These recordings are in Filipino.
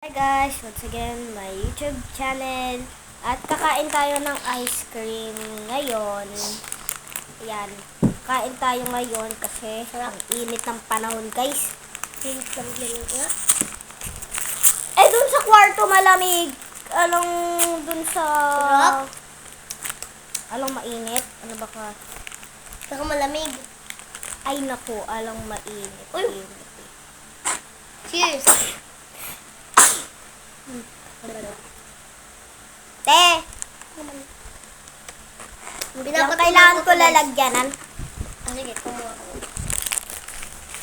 Hi guys, once again, my YouTube channel. At kakain tayo ng ice cream ngayon. Ayan, kain tayo ngayon kasi ang init ng panahon guys. Init ng lamig nga. Dun sa kwarto malamig. Anong dun sa... Alang mainit? Ano ba ka? Saka malamig. Ay naku, alang mainit. Uy! Cheers! Te! Yung kailangan ko lalagyanan. Sige, kumuha ko.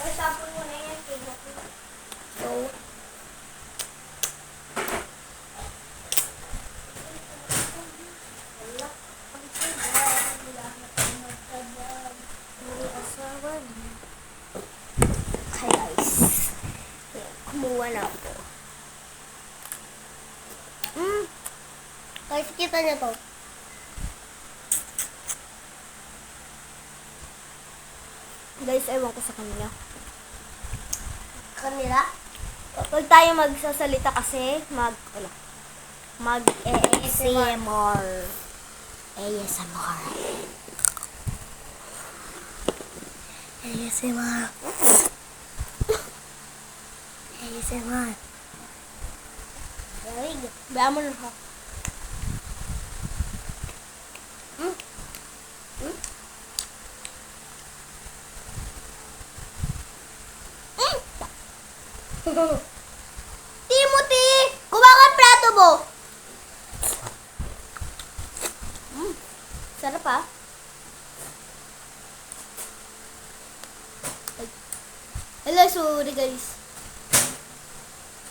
Ay, tapon mo na yan. So, Okay guys. Ayan, kumuha na ako. guys, kita niyo to. Guys, ewan ko sa kanya. Kanila. Huwag tayo magsasalita kasi mag-ASMR. ASMR. ASMR. ASMR. Lamig. Bayaan mo na ha. Timothy! Kuha ka plato mo! Sarap ha? Ay. Hello, sorry guys.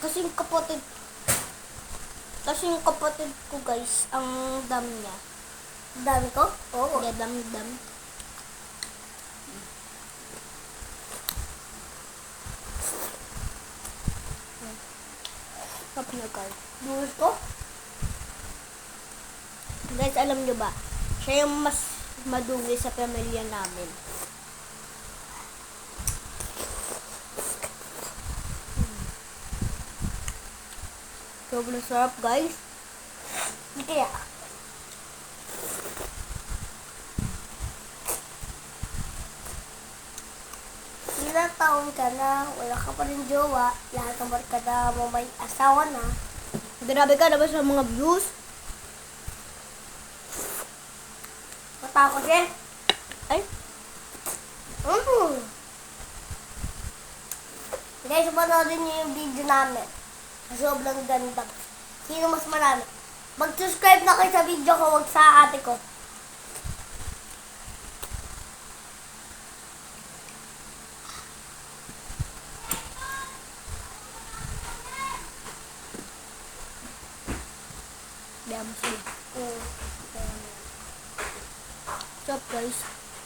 Kasi yung kapatid ko guys, ang dam niya. Dami ko? Oo. Kaya dam. Sarap na guys. Buhos ko? Guys, alam nyo ba? Siya yung mas madungis sa pamilya namin. Sobrang sarap, guys. Kaya. Ilang taon ka na, wala ka pa rin jowa, lahat ng barkada mo may asawa na. Grabe ka na ba sa mga views? Matakot eh. Ay, Guys, panoodin niyo yung video namin. Sobrang ganda. Sino mas marami? Mag-subscribe na kayo sa video ko, wag sa ate ko. diyan mo sila. Sarap, guys.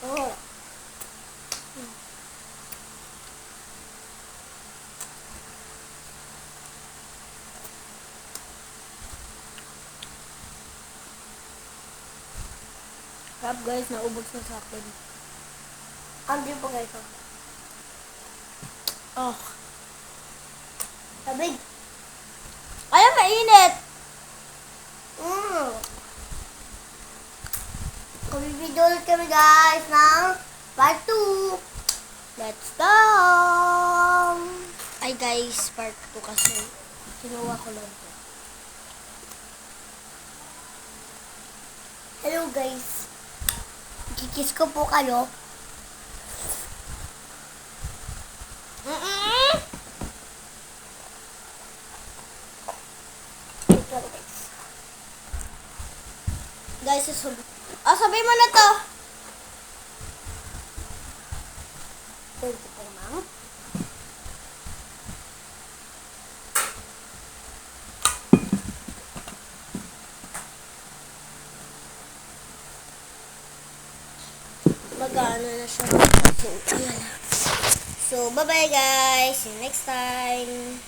Oo. Sarap, guys. Naubos na sa akin. Hindi po guys. Oh. Sabig. Ay, mainit! Video ulit kami guys ng part 2. Let's go! Ay, guys. Part 2 kasi. Kinuha ko lang to. Hello guys. Kikis ko po kayo. Wait lang guys. Guys, sabay mo na to. Wait po ma'am. Magano na siya. So, bye-bye guys. See you next time.